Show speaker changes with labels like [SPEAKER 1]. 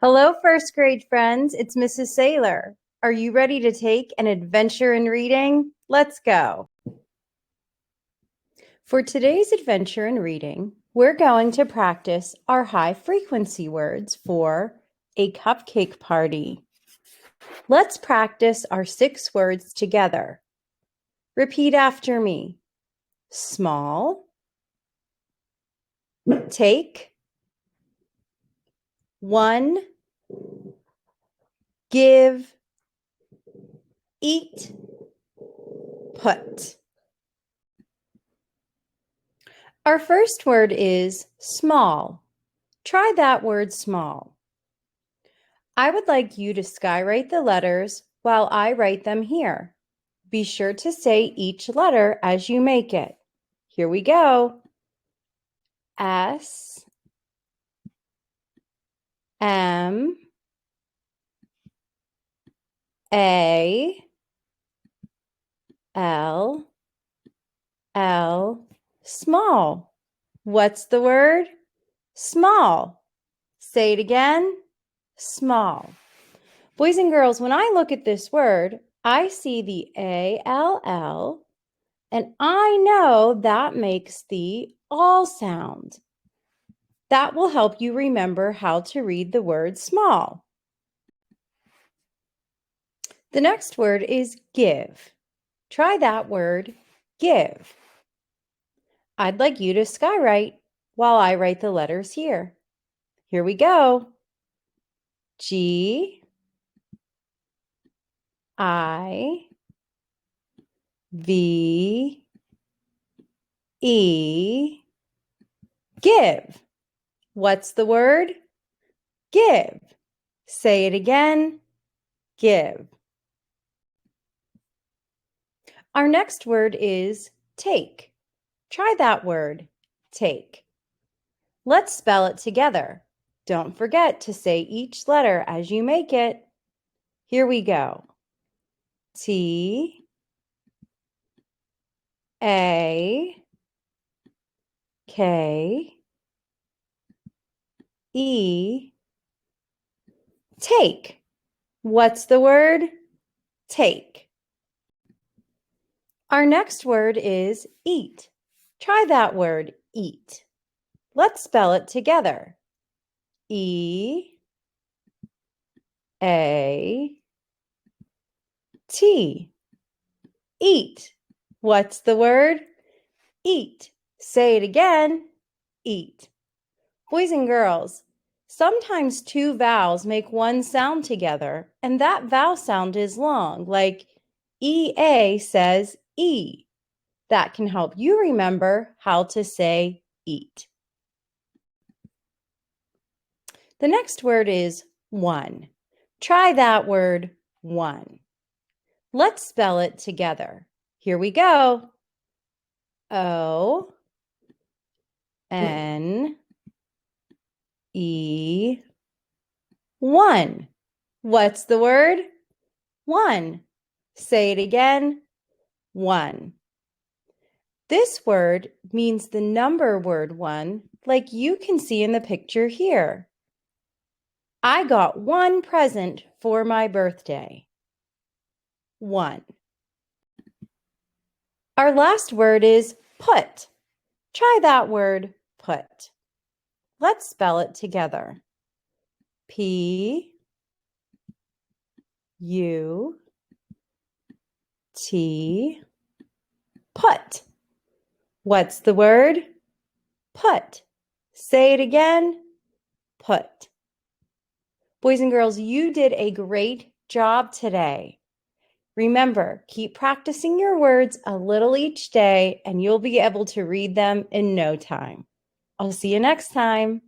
[SPEAKER 1] Hello, first grade friends. It's Mrs. Saylor. Are you ready to take an adventure in reading? Let's go. For today's adventure in reading, we're going to practice our high frequency words for a cupcake party. Let's practice our 6 words together. Repeat after me. Small, take, 1, give, eat, put. Our first word is small. Try that word small. I would like you to skywrite the letters while I write them here. Be sure to say each letter as you make it. Here we go. S, M, A, L, L, small. What's the word? Small. Say it again. Small. Boys and girls, when I look at this word, I see the A-L-L, and I know that makes the all sound. That will help you remember how to read the word small. The next word is give. Try that word, give. I'd like you to skywrite while I write the letters here. Here we go. G, I, V, E, give. What's the word? Give. Say it again. Give. Our next word is take. Try that word, take. Let's spell it together. Don't forget to say each letter as you make it. Here we go. T, A, K, E, take. What's the word? Take. Our next word is eat. Try that word, eat. Let's spell it together. E, A, T. Eat. What's the word? Eat. Say it again. Eat. Boys and girls, sometimes 2 vowels make one sound together, and that vowel sound is long, like EA says E. That can help you remember how to say eat. The next word is one. Try that word, one. Let's spell it together. Here we go. O, N, E, one. What's the word? One. Say it again. One. This word means the number word 1, like you can see in the picture here. I got 1 present for my birthday. 1. Our last word is put. Try that word, put. Let's spell it together. P, U, T, put. What's the word? Put. Say it again. Put. Boys and girls, you did a great job today. Remember, keep practicing your words a little each day, and you'll be able to read them in no time. I'll see you next time.